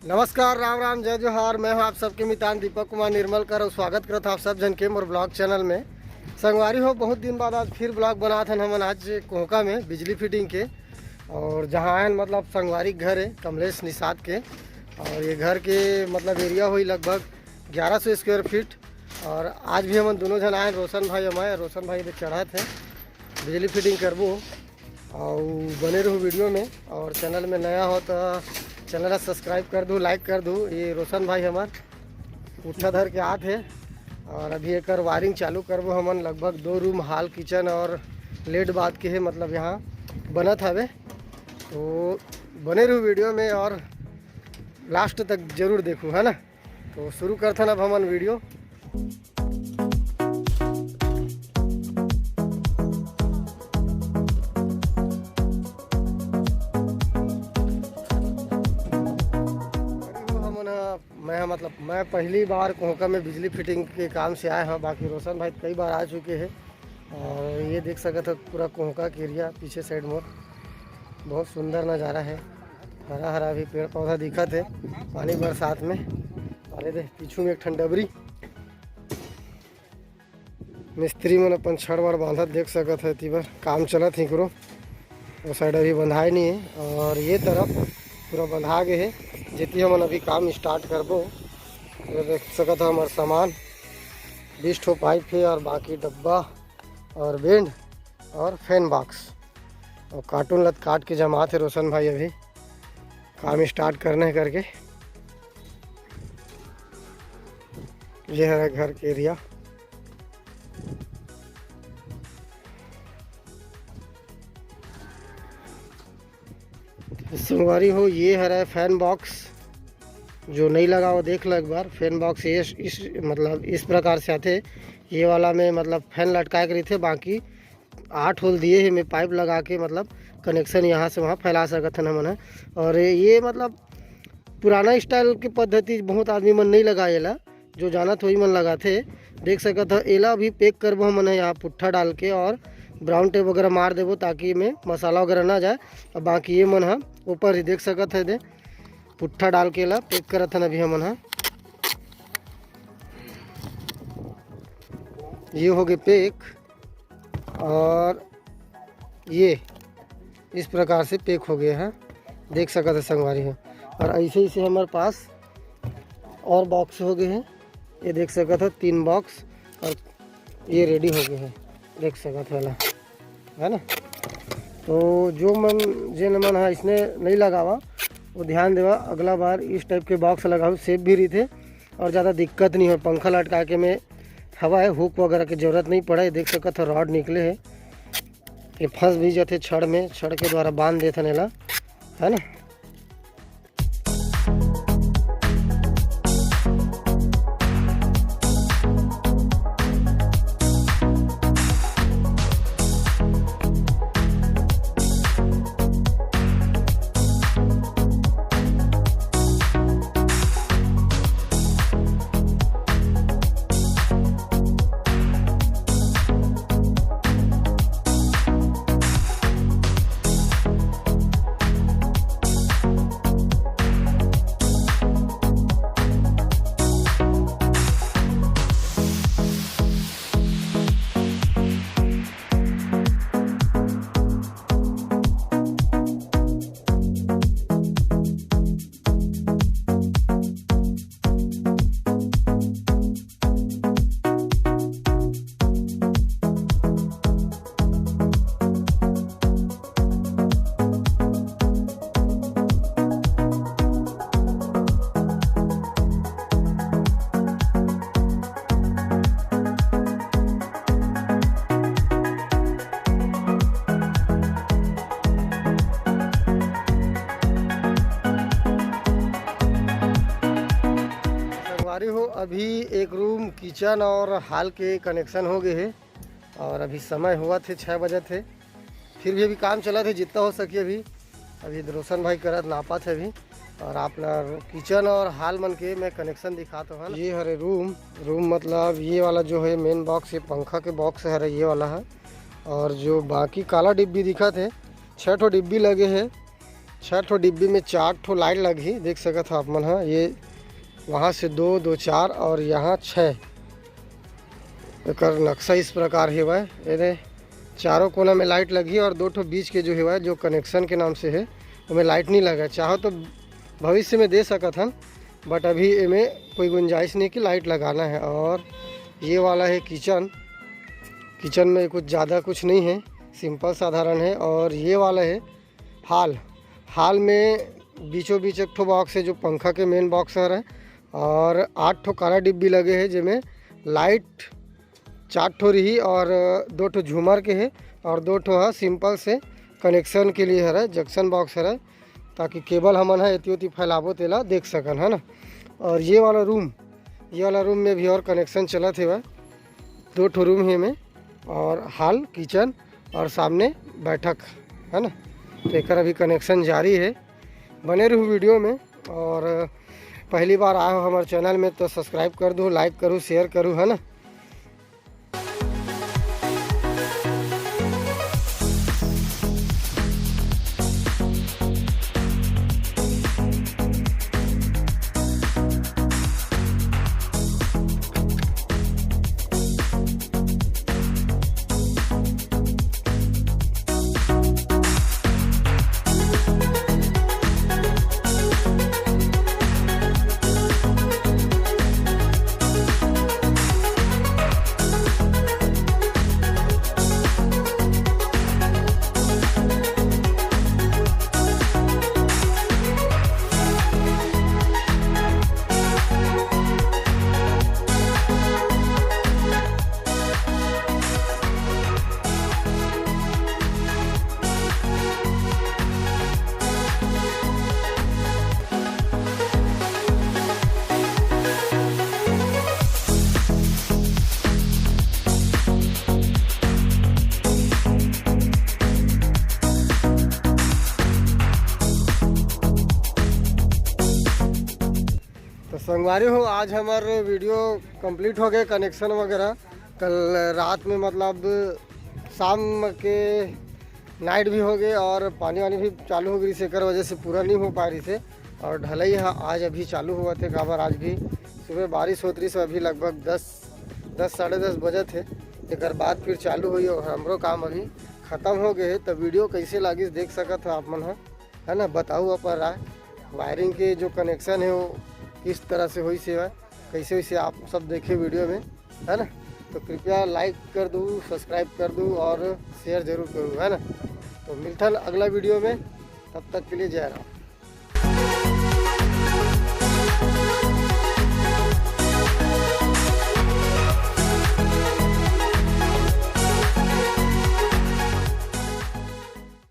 नमस्कार, राम राम, जय जोहार। मैं हूं आप सबके मितान दीपक कुमार निर्मलकर और स्वागत करता आप सब जन के मोर ब्लॉग चैनल में। संगवारी हो, बहुत दिन बाद आज फिर ब्लॉग बना था हम आज कोहका में बिजली फिटिंग के। और जहां आए मतलब संगवारी घर है कमलेश निषाद के। और ये घर के मतलब एरिया हुई लगभग 1100 स्क्वायर फीट। और आज भी हम दोनों जन आए, रोशन भाई हमारे रोशन भाई पे चढ़ा थे बिजली फिटिंग करबो। और बने रहो वीडियो में, और चैनल में नया हो तो चैनल सब्सक्राइब कर दूँ, लाइक कर दूँ। ये रोशन भाई हमार उठा धर के आते हैं। और अभी एक वायरिंग चालू करबो हमन। लगभग 2 रूम, हॉल, किचन और लेट बात के है मतलब यहाँ बनत हवे। तो बने रहो वीडियो में और लास्ट तक जरूर देखूँ, है ना। तो शुरू करते हैं अब हमन वीडियो। मैं पहली बार कोहका में बिजली फिटिंग के काम से आया हूँ। बाकी रोशन भाई कई बार आ चुके हैं। और ये देख सकते हो पूरा कोहका के एरिया पीछे साइड में बहुत सुंदर नज़ारा है। हरा हरा भी पेड़ पौधा दिखत है पानी बरसात में। अरे देख पीछू में एक ठंडबरी मिस्त्री मन अपन छड़ वड़ बांधत देख सकत है। तीबर काम चलत ही करो। वो साइड अभी बंधाए नहीं है और ये तरफ पूरा बंधा गए है। जितनी हम अभी काम स्टार्ट करबो तो देख सकत हमार सामान 20 ठो पाइप है और बाकी डब्बा और बेंड और फैन बॉक्स और कार्टून लत काट के जमा थे रोशन भाई अभी काम स्टार्ट करने करके। ये है घर के एरिया। संगवारी हो, ये है फैन बॉक्स जो नहीं लगा वो देख लो एक बार। फैन बॉक्स ये इस मतलब इस प्रकार से आते। ये वाला में मतलब फैन लटका के रही थे, बाकी 8 होल दिए हैं। मैं पाइप लगा के मतलब कनेक्शन यहाँ से वहाँ फैला सकते हैं हमन। और ये मतलब पुराना स्टाइल की पद्धति बहुत आदमी मन नहीं लगाएला, जो जाना तो ही मन लगाते। देख सकते हो एला भी पैक करबो हमन यहाँ पुट्ठा डाल के और ब्राउन टेप वगैरह मार देबो ताकि में मसाला वगैरह ना जाए। और बाकी ये मन है ऊपर ही देख सकते है दे पुट्ठा डाल के ला पैक करत हन अभी हमन। ये हो गए पैक और ये इस प्रकार से पैक हो गए हैं, देख सकते हैं संगवारी है। और ऐसे ही से हमारे पास और बॉक्स हो गए हैं। ये देख सकते हो 3 बॉक्स और ये रेडी हो गए हैं, देख सकते वाला है ना। तो जो मन जिन मन है इसने नहीं लगावा वो ध्यान देवा, अगला बार इस टाइप के बॉक्स लगाओ। सेफ भी रही थे और ज़्यादा दिक्कत नहीं हो। पंखा लटका के में हवा है, हुक वगैरह की ज़रूरत नहीं पड़े। देख सकते हो रॉड निकले है, ये फंस भी जाते छड़ में, छड़ के द्वारा बांध देते नेला, है ना। हो अभी एक रूम, किचन और हॉल के कनेक्शन हो गए हैं। और अभी समय हुआ थे 6 बजे थे, फिर भी अभी काम चला थे जितना हो सके। अभी रोशन भाई करत नापा थे अभी। और अपना किचन और हॉल मन के मैं कनेक्शन दिखाता हूँ। ये हरे रूम मतलब ये वाला जो है मेन बॉक्स, ये पंखा के बॉक्स है ये वाला है। और जो बाकी काला डिब्बी दिखा थे 6 ठो डिब्बी लगे हैं। 6 ठो डिब्बी में 4 ठो लाइट लगी, देख सकत हो आप मन। हाँ, ये वहाँ से 2 2 4 और यहाँ 6। एक नक्शा इस प्रकार है वह, ये चारों कोना में लाइट लगी और 2 ठो बीच के जो है वह जो कनेक्शन के नाम से है उसमें लाइट नहीं लगा। चाहो तो भविष्य में दे सकत हन, बट अभी इनमें कोई गुंजाइश नहीं कि लाइट लगाना है। और ये वाला है किचन। किचन में कुछ ज़्यादा कुछ नहीं है, सिंपल साधारण है। और ये वाला है हाल। हाल में बीचों बीच एक ठो बॉक्स है जो पंखा के मेन बॉक्स है। और 8 ठो काला डिब्बी लगे हैं जिसमें लाइट 4 ठो रही और 2 ठो झूमर के है और 2 ठो है सिंपल से कनेक्शन के लिए है, जंक्शन बॉक्स है, ताकि केबल हमन है एती फैलाबो तेला देख सकन, है ना। और ये वाला रूम में भी और कनेक्शन चलत है वह। 2 ठो रूम है में और हॉल, किचन और सामने बैठक, है ना। तो एक अभी कनेक्शन जारी है। बने रहूँ वीडियो में। और पहली बार आए हो हमारे चैनल में तो सब्सक्राइब कर दो, लाइक करूँ, शेयर करूँ, है ना। संगवारी हो, आज हमारे वीडियो कंप्लीट हो गए कनेक्शन वगैरह। कल रात में मतलब शाम के नाइट भी हो गए और पानी वानी भी चालू हो गई, सेकर वजह से पूरा नहीं हो पा रही थे। और ढलाई आज अभी चालू हुआ थे काबर आज भी सुबह बारिश होती रही, से अभी लगभग 10 साढ़े 10 बजे थे। एक बाद फिर चालू हुई और हमरो काम अभी ख़त्म हो गए। तो वीडियो कैसे लगी देख सकत हो आप मन, है ना। बताऊँ अपन राय वायरिंग के जो कनेक्शन है वो किस तरह से हुई सेवा, कैसे वैसे आप सब देखे वीडियो में, है ना। तो कृपया लाइक कर दूँ, सब्सक्राइब कर दूँ और शेयर ज़रूर करूँ, है ना। तो मिलता है अगला वीडियो में, तब तक के लिए जय राम।